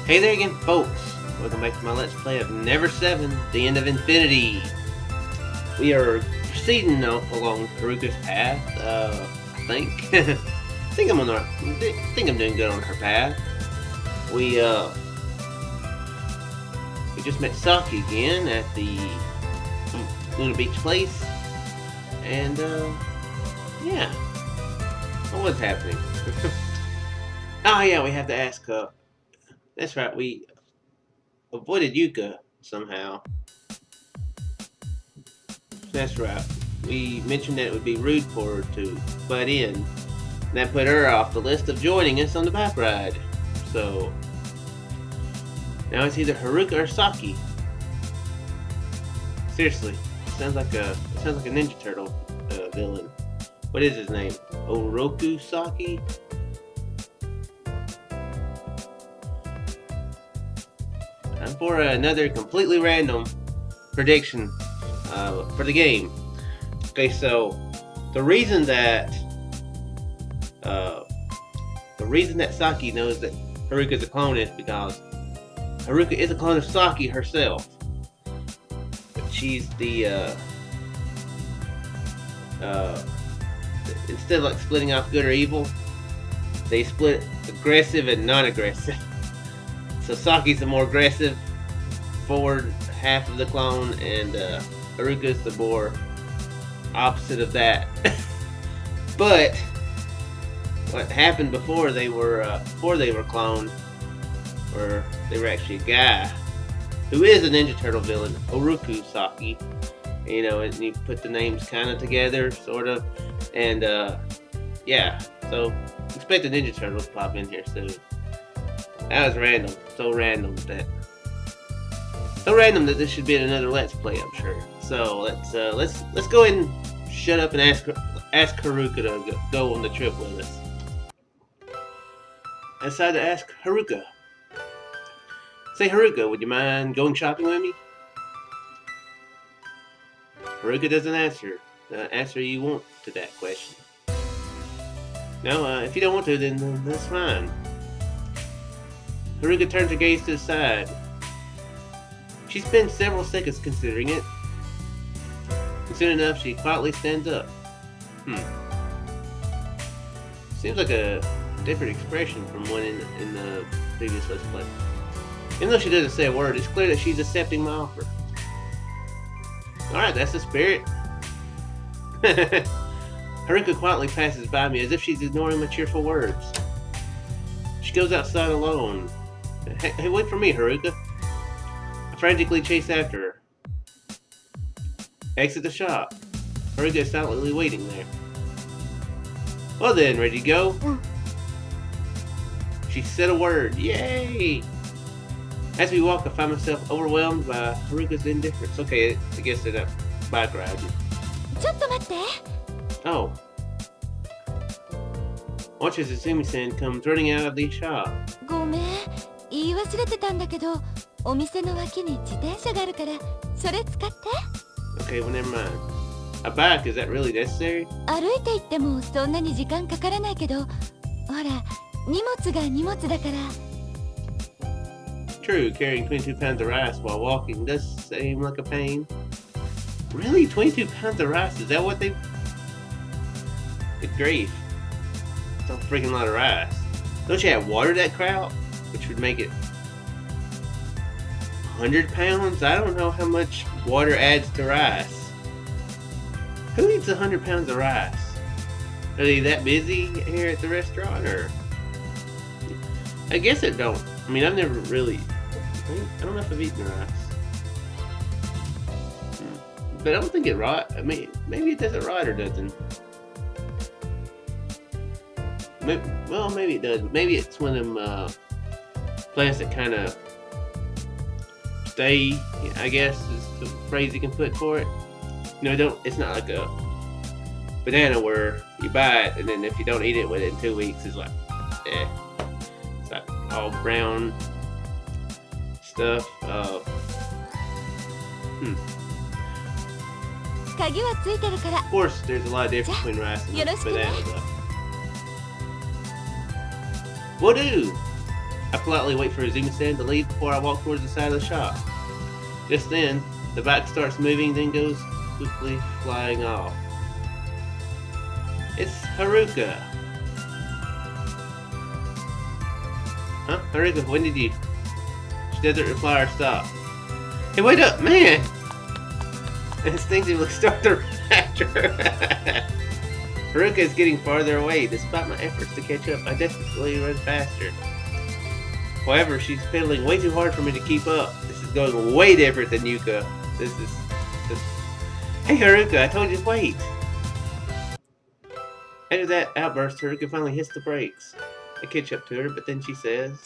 Hey there again, folks. Welcome back to my Let's Play of Never7, The End of Infinity. We are proceeding along Haruka's path, I think. I think I'm doing good on her path. We just met Saki again at the Luna Beach place. And, yeah. What's happening? Oh yeah, we have to ask her. That's right, we avoided Yuka somehow. That's right. We mentioned that it would be rude for her to butt in. And that put her off the list of joining us on the bike ride. So now it's either Haruka or Saki. Seriously, sounds like a Ninja Turtle villain. What is his name? Oroku Saki? Time for another completely random prediction for the game. Okay, so the reason that Saki knows that Haruka is a clone is because Haruka is a clone of Saki herself. But she's the instead of like splitting off good or evil, they split aggressive and non-aggressive. So Saki's the more aggressive forward half of the clone, and Haruka's the more opposite of that. But what happened before they were cloned, or they were actually a guy who is a Ninja Turtle villain, Oroku Saki. You know, and you put the names kind of together, sort of, and yeah. So expect the Ninja Turtles to pop in here soon. That was random. So random that this should be another Let's Play, I'm sure. So let's go ahead and shut up and ask Haruka to go on the trip with us. I decided to ask Haruka. Say, Haruka, would you mind going shopping with me? Haruka doesn't answer the answer you want to that question. No, if you don't want to, then that's fine. Haruka turns her gaze to the side. She spends several seconds considering it. And soon enough, she quietly stands up. Seems like a different expression from one in the previous Let's Play. Even though she doesn't say a word, it's clear that she's accepting my offer. Alright, that's the spirit. Haruka quietly passes by me as if she's ignoring my cheerful words. She goes outside alone. Hey, wait for me, Haruka. I frantically chase after her. Exit the shop. Haruka is silently waiting there. Well then, ready to go? She said a word. Yay! As we walk, I find myself overwhelmed by Haruka's indifference. Okay, I guess they're not bike riding. Oh. Watch as Izumi-san comes running out of the shop. Okay, well, never mind. A bike, is that really necessary? True, carrying 22 pounds of rice while walking does seem like a pain. Really? 22 pounds of rice? Is that what they... Good grief. It's a freaking lot of rice. Don't you have water that crowd? Which would make it 100 pounds? I don't know how much water adds to rice. Who eats 100 pounds of rice? Are they that busy here at the restaurant, or... I guess it don't. I mean, I've never really... I don't know if I've eaten rice. But I don't think it rot. I mean, maybe it doesn't rot or doesn't. Well, maybe it does. Maybe it's one of them plants that kind of stay, I guess is the phrase you can put for it. You know, it's not like a banana where you buy it and then if you don't eat it within 2 weeks, it's like, eh. It's like all brown stuff. Of course, there's a lot of difference between rice and banana, though. What do? I politely wait for Izumi-san to leave before I walk towards the side of the shop. Just then, the bike starts moving, then goes quickly flying off. It's Haruka. Huh? Haruka, when did you... She doesn't reply or stop. Hey, wait up, man! I instinctively start to run after her. Haruka is getting farther away. Despite my efforts to catch up, I desperately run faster. However, she's pedaling way too hard for me to keep up. This is going way different than Yuka. This... Hey Haruka, I told you to wait! After that outburst, Haruka finally hits the brakes. I catch up to her, but then she says...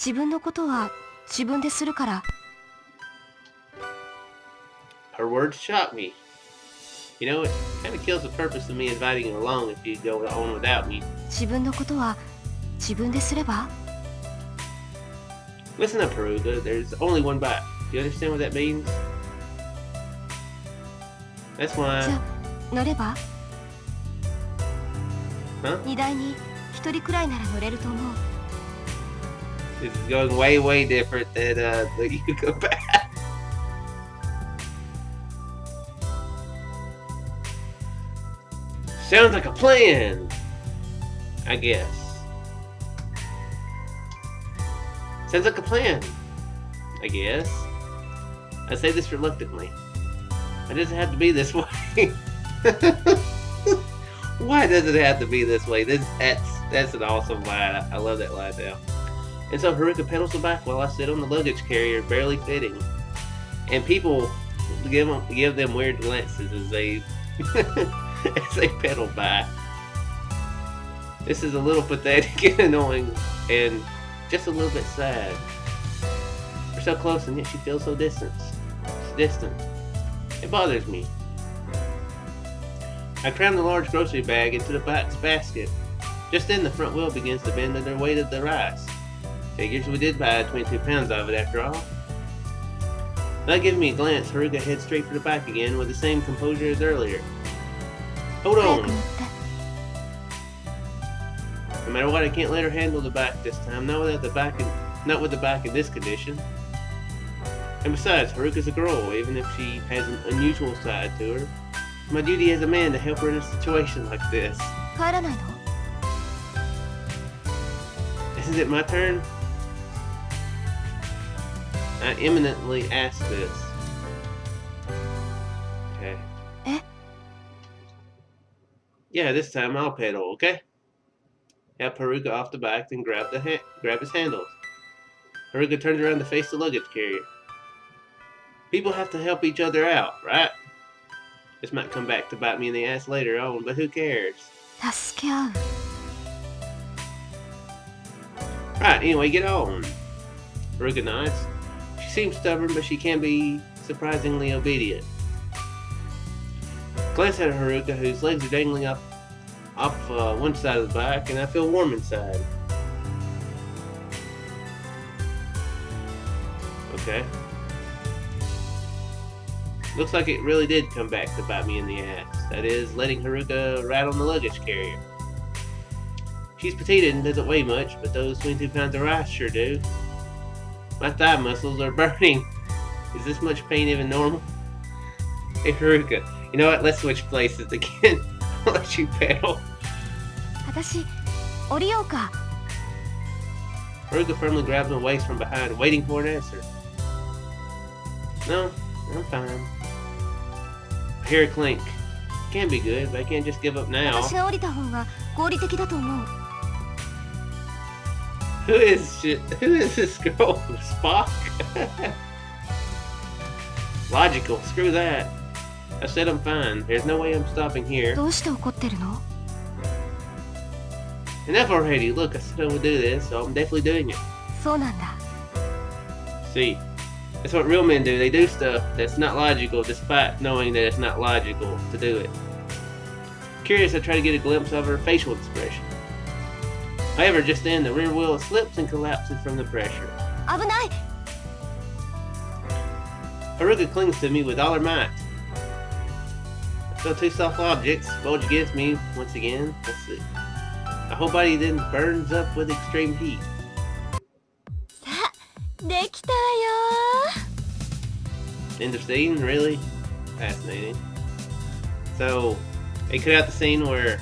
Her words shock me. You know, it kind of kills the purpose of me inviting you along if you go on without me. Listen up, Haruka. There's only one bite. Do you understand what that means? That's why... Huh? This is going way different than the Yuka back. Sounds like a plan, I guess. Sounds like a plan, I guess. I say this reluctantly. It doesn't have to be this way. Why does it have to be this way? That's an awesome line. I love that line now. And so Haruka pedals the bike while I sit on the luggage carrier, barely fitting. And people give them weird glances as they as they pedal by. This is a little pathetic and annoying, and just a little bit sad. We're so close, and yet she feels so distant. It bothers me. I cram the large grocery bag into the bike's basket. Just then, the front wheel begins to bend under the weight of the rice. Figures we did buy 22 pounds of it after all. Without giving me a glance, Haruka heads straight for the bike again with the same composure as earlier. Hold on. No matter what, I can't let her handle the bike this time. Not with the bike in this condition. And besides, Haruka's a girl, even if she has an unusual side to her. It's my duty as a man to help her in a situation like this. Isn't it my turn? I imminently ask this. Okay. Yeah, this time I'll pedal, okay? Help Haruka off the bike, then grab his handles. Haruka turns around to face the luggage carrier. People have to help each other out, right? This might come back to bite me in the ass later on, but who cares? Right, anyway, get on. Haruka nods. She seems stubborn, but she can be surprisingly obedient. Glance at Haruka, whose legs are dangling off one side of the bike, and I feel warm inside. Okay. Looks like it really did come back to bite me in the ass. That is, letting Haruka ride on the luggage carrier. She's petite and doesn't weigh much, but those 22 pounds of rice sure do. My thigh muscles are burning. Is this much pain even normal? Hey Haruka, you know what? Let's switch places again. I'll let you pedal. Haruka firmly grabs my waist from behind, waiting for an answer. No, I'm fine. I hear a clink. Can be good, but I can't just give up now. Who is this girl? Spock? Logical, screw that. I said I'm fine. There's no way I'm stopping here. Enough already. Look, I said I would do this, so I'm definitely doing it. See, that's what real men do. They do stuff that's not logical despite knowing that it's not logical to do it. Curious, I try to get a glimpse of her facial expression. However, just then, the rear wheel slips and collapses from the pressure. Haruka clings to me with all her might. So two soft objects bulge against me once again. Let's see. My whole body then burns up with extreme heat. できたわよ。 End of scene? Really? Fascinating. So, they cut out the scene where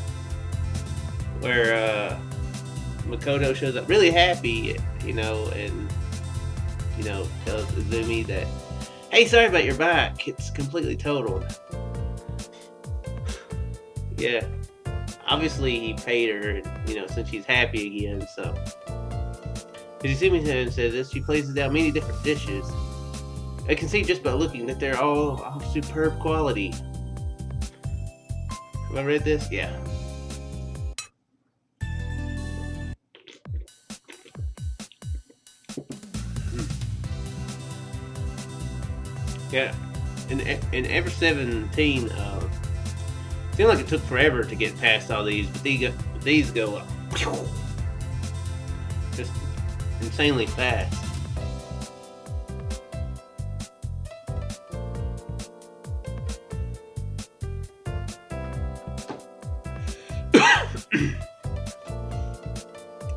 Makoto shows up really happy, you know, and tells Izumi that, hey, sorry about your bike, it's completely totaled. Yeah, obviously he paid her, since she's happy again. So, Izumi says this, she places down many different dishes. I can see just by looking that they're all of superb quality. Have I read this? Yeah. Yeah. In Never7, seemed like it took forever to get past all these, but these go just insanely fast.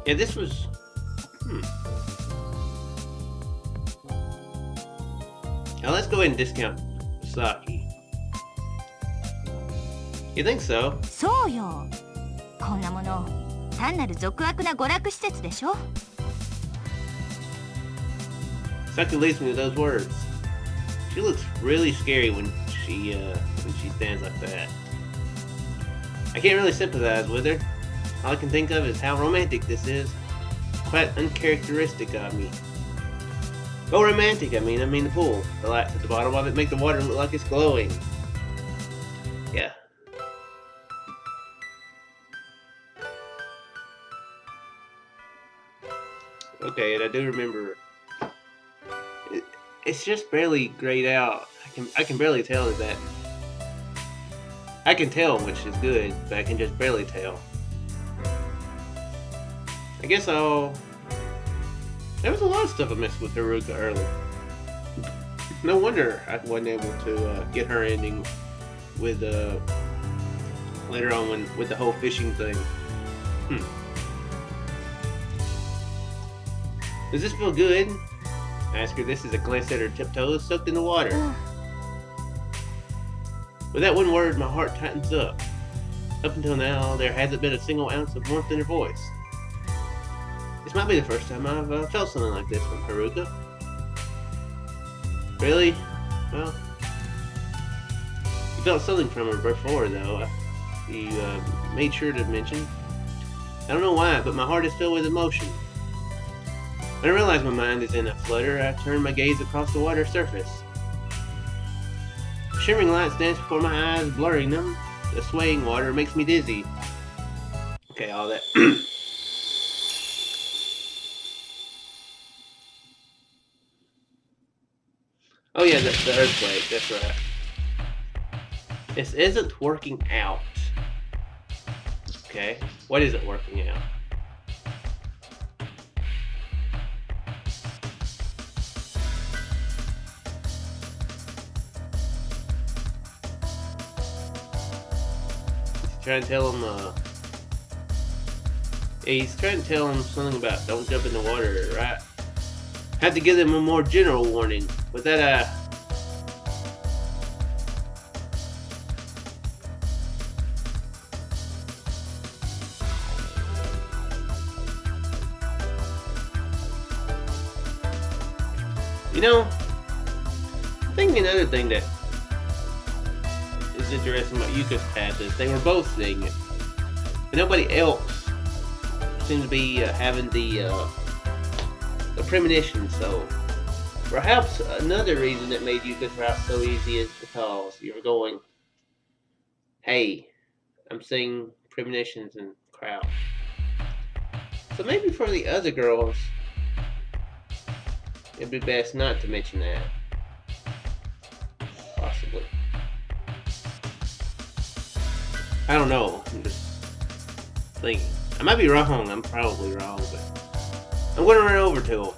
Yeah, this was. Now let's go ahead and discount Saki. You think so? そうよ。こんなもの単なる俗悪な娯楽施設でしょ。 Saki leaves me with those words. She looks really scary when she stands like that. I can't really sympathize with her. All I can think of is how romantic this is. Quite uncharacteristic of me. Oh, romantic, I mean the pool. The lights at the bottom of it make the water look like it's glowing. Yeah. Okay, and I do remember it's just barely grayed out. I can barely tell that. I can tell which is good, but I can just barely tell. I guess there was a lot of stuff I missed with Haruka early. No wonder I wasn't able to get her ending with later on with the whole fishing thing. Does this feel good? I ask her this as I glance at her tiptoes soaked in the water. With that one word, my heart tightens up. Up until now, there hasn't been a single ounce of warmth in her voice. This might be the first time I've felt something like this from Haruka. Really? Well, you felt something from her before, though. You made sure to mention. I don't know why, but my heart is filled with emotion. When I realize my mind is in a flutter, I turn my gaze across the water surface. Shimmering lights dance before my eyes, blurring them. The swaying water makes me dizzy. Okay, all that. Oh yeah, the earthquake, that's right. This isn't working out. Okay, what is it working out? Trying to tell him, he's trying to tell him something about don't jump in the water, right? Had to give them a more general warning. With that, I think another thing that is interesting about Yuka's path is they were both seeing it. And nobody else seemed to be having the premonitions, so perhaps another reason that made Yuka's route so easy is because you're going, hey, I'm seeing premonitions and crowd. So maybe for the other girls, it'd be best not to mention that. Possibly. I don't know. I'm just thinking. I might be wrong. I'm probably wrong, but I'm going to run over to them.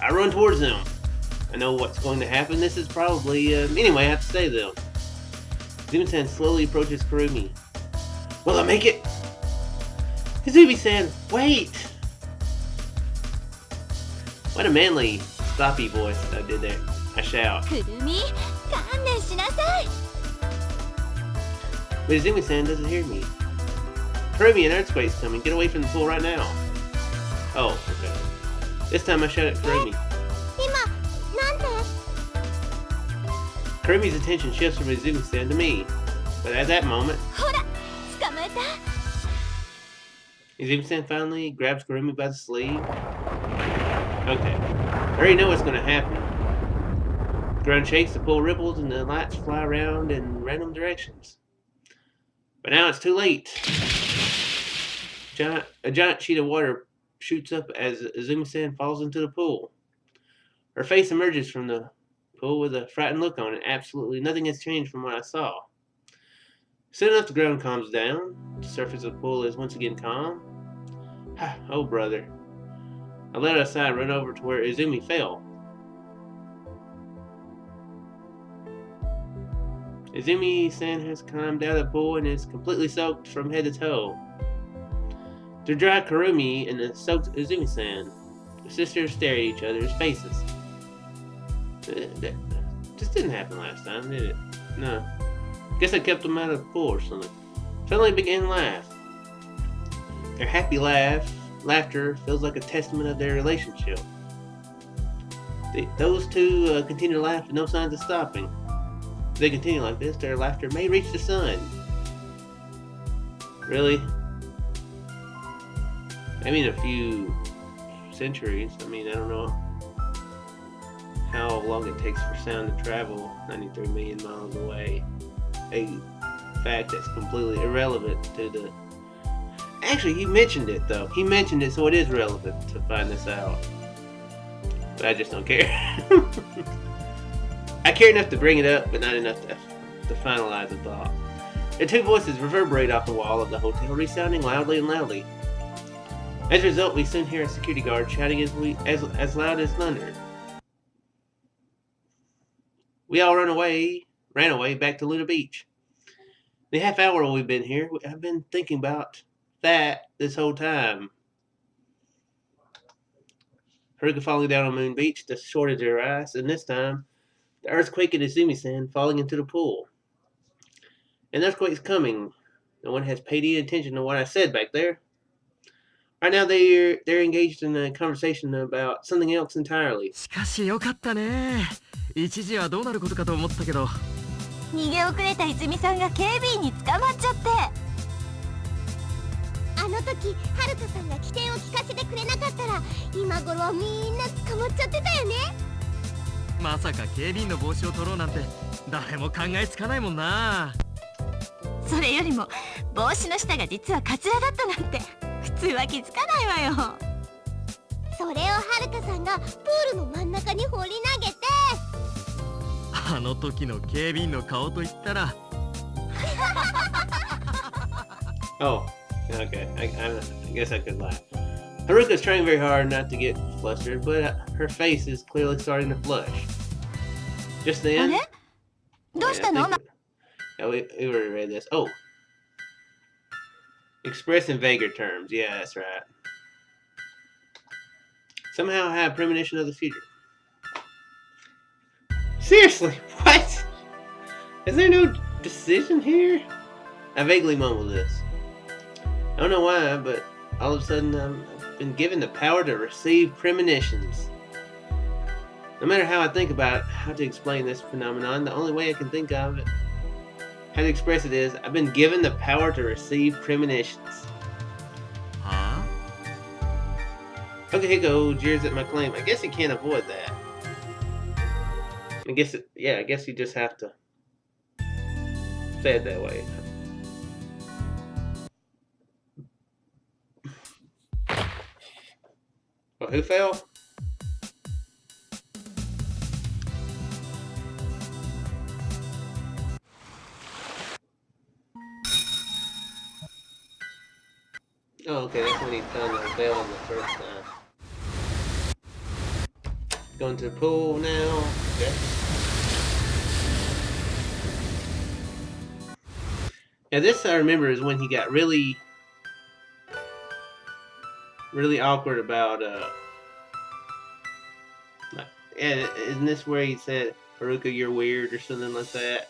I run towards them. I know what's going to happen. This is probably... anyway, I have to save them. Izumi-san slowly approaches Kurumi. Will I make it? Izumi-san, wait! What a manly, sloppy voice I did there. I shout. Kurumi, kannen shinasai. But Izumi-san doesn't hear me. Kurumi, an earthquake's coming. Get away from the pool right now. Oh, okay. This time I shout at Kurumi. Kurumi's attention shifts from Izumi-san to me. But at that moment, Izumi-san finally grabs Kurumi by the sleeve. Okay. I already know what's going to happen. The ground shakes, the pool ripples, and the lights fly around in random directions. But now it's too late. A giant sheet of water shoots up as Izumi-san falls into the pool. Her face emerges from the pool with a frightened look on it. Absolutely nothing has changed from what I saw. Soon enough, the ground calms down. The surface of the pool is once again calm. Oh, brother. I let her aside and run over to where Izumi fell. Izumi-san has climbed out of the pool and is completely soaked from head to toe. To dry Kurumi and the soaked Izumi-san, the sisters stare at each other's faces. This didn't happen last time, did it? No. Guess I kept them out of the pool or something. Suddenly began to laugh. Their happy laughter feels like a testament of their relationship. Those two continue to laugh with no signs of stopping. If they continue like this, their laughter may reach the sun. Really? Maybe in a few centuries. I mean, I don't know how long it takes for sound to travel 93 million miles away. A fact that's completely irrelevant to the... Actually, he mentioned it, though. He mentioned it, so it is relevant to find this out. But I just don't care. I care enough to bring it up, but not enough to finalize the thought. The two voices reverberate off the wall of the hotel, resounding loudly and loudly. As a result, we soon hear a security guard shouting as loud as thunder. We all ran away back to Luna Beach. The half hour we've been here, I've been thinking about that this whole time. Haruka falling down on Moon Beach, the shortage of her ice, and this time, the earthquake in Izumi-san falling into the pool. An earthquake's coming. No one has paid any attention to what I said back there. Right now, they're engaged in a conversation about something else entirely. しかしよかったね。一時はどうなることかと思ったけど。逃げ遅れた泉さんが警備員に捕まっちゃって。あの時はるかさんが起点を聞かせてくれなかったら今頃はみんな捕まっちゃってたよね。まさか警備員の帽子を取ろうなんて誰も考えつかないもんな。それよりも帽子の下が実はカツラだったなんて普通は気づかないわよ。それをはるかさんがプールの真ん中に放り投げて、あの時の警備員の顔といったら。Oh, okay. I guess I could laugh. Haruka's trying very hard not to get flustered, but her face is clearly starting to flush. Just then... あれ？どうしたの？ Yeah, we already read this. Oh. Express in vaguer terms. Yeah, that's right. Somehow I have premonition of the future. Seriously, what? Is there no decision here? I vaguely mumble this. I don't know why, but all of a sudden I've been given the power to receive premonitions. No matter how I think about how to explain this phenomenon, the only way I can think of it, how to express it is, I've been given the power to receive premonitions. Huh? Okahiko jeers at my claim. I guess he can't avoid that. I guess you just have to say it that way. Well, who fell? Oh, okay, that's when he found the veil on the first time. Going to the pool now. Okay. Now this I remember is when he got really awkward about Yeah, isn't this where he said, Haruka, you're weird or something like that?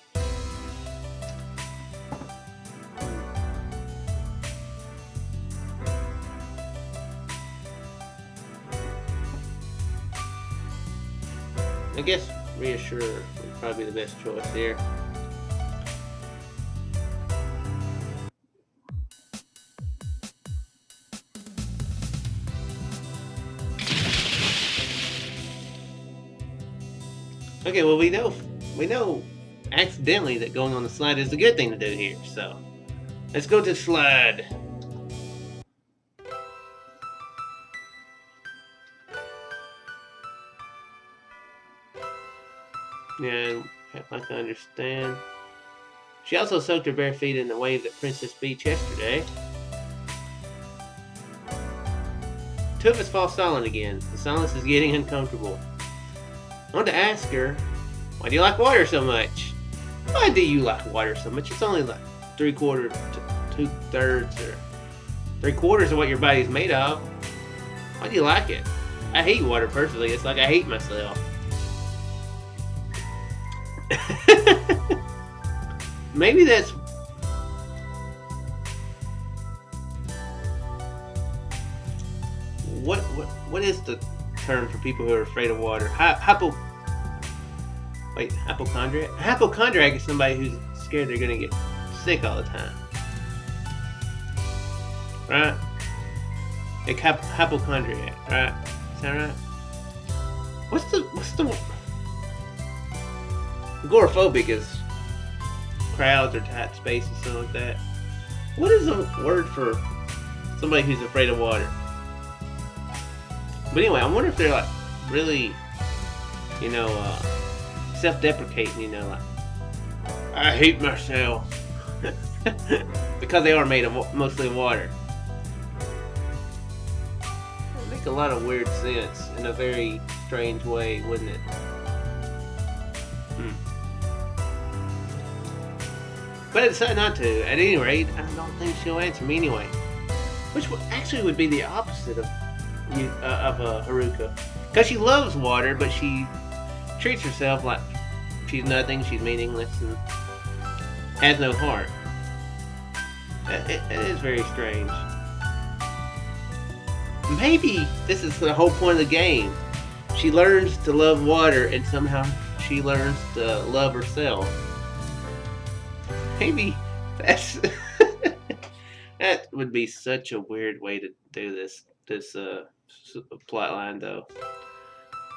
I guess reassure would probably be the best choice here. Okay, well we know accidentally that going on the slide is a good thing to do here, so let's go to the slide. Yeah, like I understand. She also soaked her bare feet in the waves at Princess Beach yesterday. Two of us fall silent again. The silence is getting uncomfortable. I want to ask her, why do you like water so much? Why do you like water so much? It's only like 3/4 to 2/3 or 3/4 of what your body's made of. Why do you like it? I hate water personally. It's like I hate myself. Maybe that's... What is the term for people who are afraid of water? Hypochondriac? Hypochondriac is somebody who's scared they're gonna get sick all the time. Right? Like hypochondriac, right? Is that right? What's the agoraphobic is crowds or tight spaces, something like that. What is a word for somebody who's afraid of water? But anyway, I wonder if they're like really, you know, self-deprecating, you know, like, I hate myself. Because they are made of mostly of water. It would make a lot of weird sense in a very strange way, wouldn't it? But I decided not to. At any rate, I don't think she'll answer me anyway. Which actually would be the opposite of Haruka. Because she loves water, but she treats herself like she's nothing, she's meaningless, and has no heart. It is very strange. Maybe this is the whole point of the game. She learns to love water, and somehow she learns to love herself. Maybe that's... That would be such a weird way to do this plot line, though.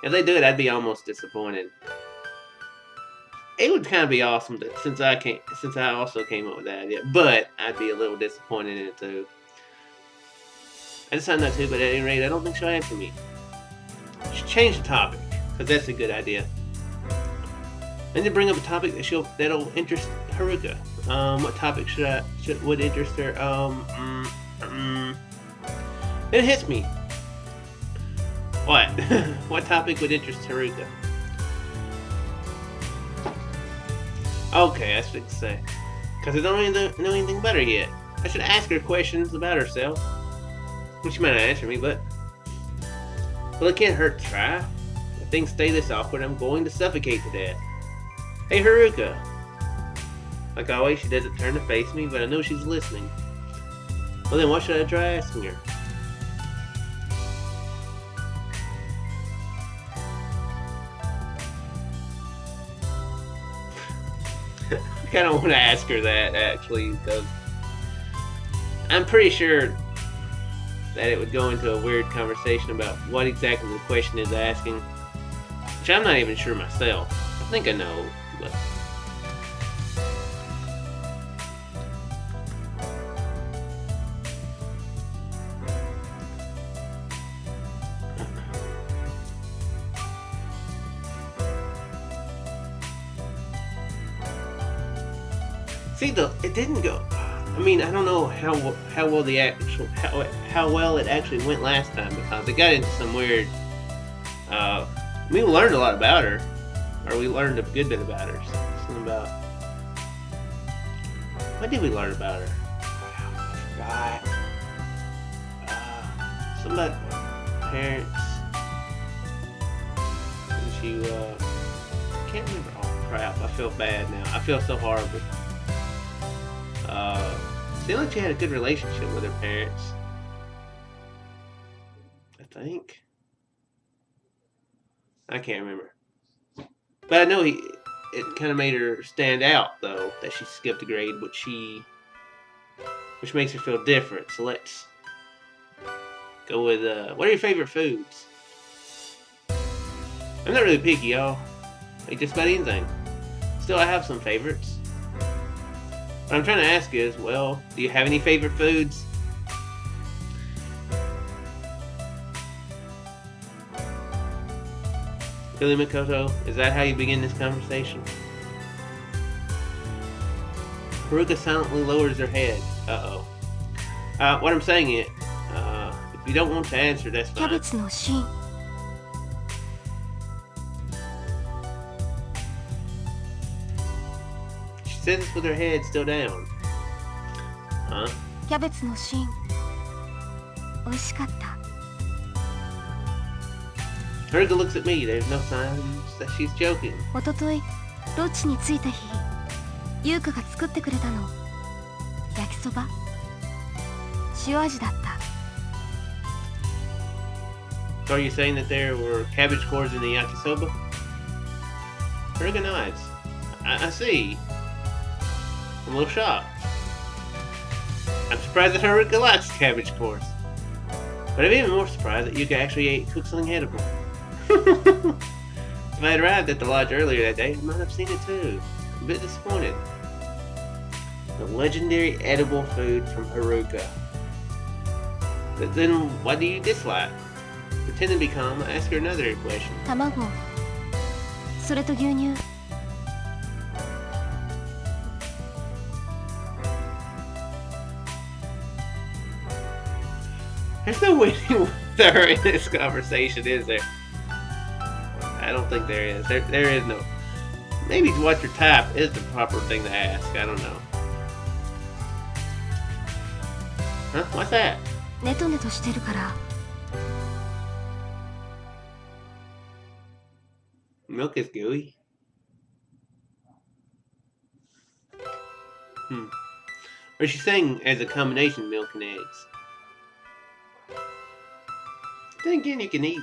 If they do it, I'd be almost disappointed. It would kind of be awesome to, since I also came up with that idea, but I'd be a little disappointed in it too. I decided not to, but at any rate, I don't think she'll answer me. I should change the topic, because that's a good idea. I need to bring up a topic that'll interest Haruka. What topic would interest her? It hits me. What? What topic would interest Haruka? Okay, that's what to say. Because I don't really know anything about her yet. I should ask her questions about herself. Well, she might not answer me, but... Well, it can't hurt to try. If things stay this awkward, I'm going to suffocate to death. Hey, Haruka. Like always, she doesn't turn to face me, but I know she's listening. Well, then what should I try asking her? I kind of want to ask her that, actually, because I'm pretty sure that it would go into a weird conversation about what exactly the question is asking, which I'm not even sure myself. I think I know, but... See, it didn't go. I mean, I don't know how well it actually went last time, because it got into some weird. We learned a lot about her, or we learned a good bit about her. Something about. What did we learn about her? I forgot. Something about parents. to, I can't remember. Oh crap, I feel bad now. I feel so horrible. Seemed like she had a good relationship with her parents. I think. I can't remember. But I know it kind of made her stand out, though, that she skipped a grade, which makes her feel different. So let's go with, what are your favorite foods? I'm not really picky, y'all. I eat just about anything. Still, I have some favorites. What I'm trying to ask is, well, do you have any favorite foods? Really, Makoto? Is that how you begin this conversation? Haruka silently lowers her head. Uh-oh. What I'm saying is, if you don't want to answer, that's fine. Cabbageのシーン She says this with her head still down. Huh? キャベツのシーン美味しかった Haruka looks at me. There's no signs that she's joking. おとといロッジに着いた日優香が作ってくれたの焼きそば塩味だった So are you saying that there were cabbage cores in the yakisoba? Haruka nods. I see. I'm a little shocked. I'm surprised that Haruka likes cabbage cores. But I'm even more surprised that Yuka actually cooked something edible. If I had arrived at the lodge earlier that day, I might have seen it too. I'm a bit disappointed. The legendary edible food from Haruka. But then, why do you dislike? Pretend to be calm, ask her another question. 卵それと牛乳 There's no waiting with her in this conversation, is there? I don't think there is. There is no. Maybe what your type is the proper thing to ask. I don't know. Huh? What's that? ネトネトしてるから Milk is gooey. Or she's saying as a combination of milk and eggs. Then again, you can eat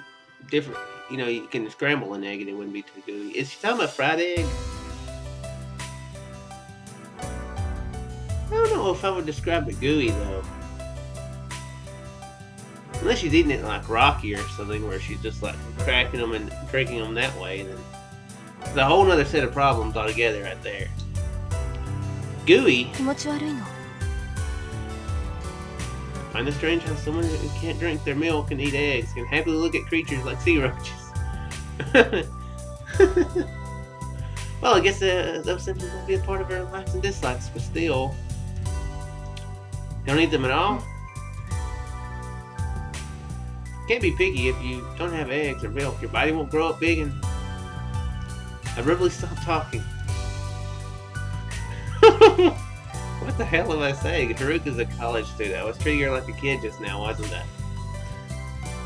different. You know, you can scramble an egg and it wouldn't be too gooey. Is she talking about fried egg? I don't know if I would describe it gooey though. Unless she's eating it like Rocky or something, where she's just like cracking them and drinking them that way, then it's a whole other set of problems altogether right there. Gooey. 気持ち悪いの Find it strange how someone who can't drink their milk and eat eggs can happily look at creatures like sea roaches. Well, I guess those symptoms will be a part of her likes and dislikes, but still. Don't eat them at all? Can't be picky if you don't have eggs or milk. Your body won't grow up big and... I really stopped talking. What the hell am I saying? Haruka's a college student. I was treating her like a kid just now, wasn't I?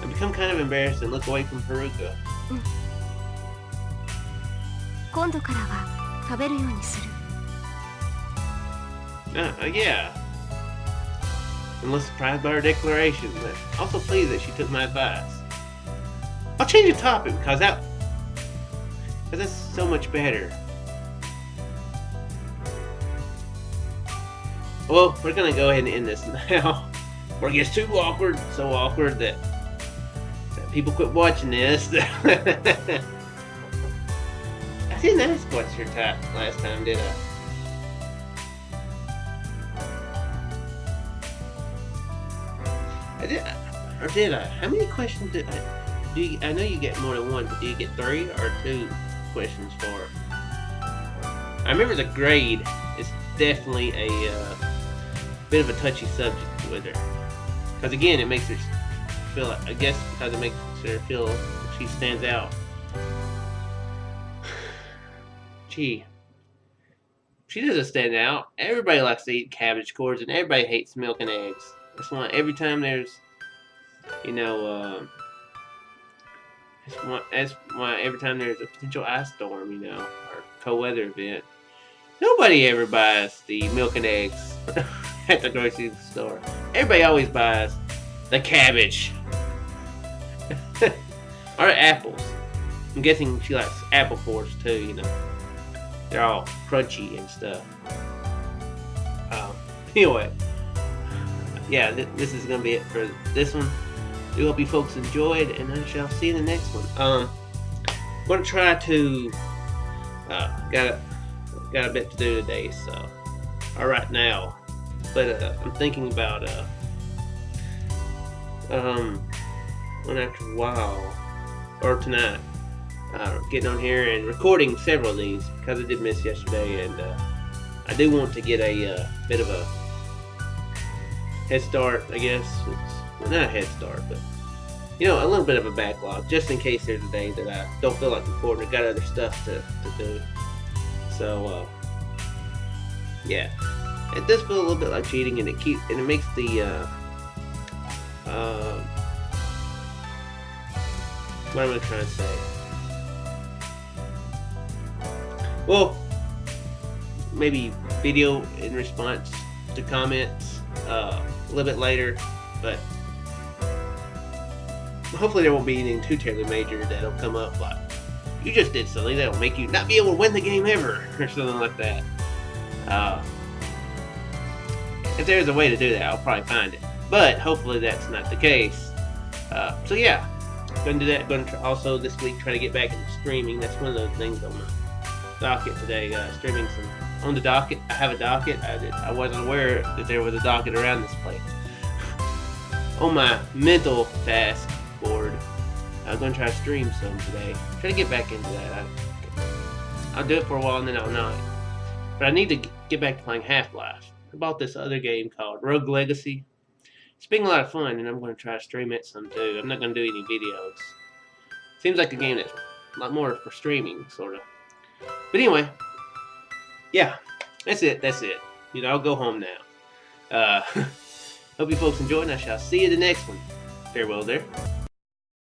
I become kind of embarrassed and look away from Haruka. 今度からは食べるようにする Yeah. I'm a little surprised by her declaration, but also pleased that she took my advice. I'll change the topic because that's so much better. Well, we're gonna go ahead and end this now. Or it gets too awkward, so awkward that people quit watching this. I didn't ask what's your type last time, did I? Or did I? How many questions did I... I know you get more than one, but do you get 3 or 2 questions for it? I remember the grade is definitely a bit of a touchy subject with her. Because again, it makes her feel like... I guess because it makes her feel like she stands out. Gee. She doesn't stand out. Everybody likes to eat cabbage cores and everybody hates milk and eggs. That's why every time there's, you know, That's why every time there's a potential ice storm, you know, or cold weather event, nobody ever buys the milk and eggs at the grocery store. Everybody always buys the cabbage or apples. I'm guessing she likes apple cores too, you know. They're all crunchy and stuff. Anyway, yeah, this is gonna be it for this one. Do hope you folks enjoyed, and I shall see you in the next one. I'm gonna try to got a bit to do today, so all right now. But I'm thinking about one after a while or tonight, getting on here and recording several of these because I did miss yesterday, and I do want to get a bit of a head start, I guess. Well, not a head start, but you know, a little bit of a backlog, just in case there's a day that I don't feel like recording. I got other stuff to do. So yeah, it does feel a little bit like cheating, and it makes the what am I trying to say? Well, maybe video in response to comments a little bit later, but hopefully there won't be anything too terribly major that'll come up like, you just did something that'll make you not be able to win the game ever, or something like that. If there's a way to do that, I'll probably find it, but hopefully that's not the case. So yeah, gonna do that. Gonna also this week try to get back into streaming. That's one of those things on the docket today. Streaming some on the docket. I have a docket. I wasn't aware that there was a docket around this place. On my mental task board, I'm gonna try to stream some today. Try to get back into that. I'll do it for a while and then I'll not. But I need to get back to playing Half-Life. I bought this other game called Rogue Legacy. It's been a lot of fun, and I'm going to try to stream it some too. I'm not going to do any videos. Seems like a game that's a lot more for streaming, sort of. But anyway, yeah, that's it. You know, I'll go home now. Hope you folks enjoyed, and I shall see you in the next one. Farewell there.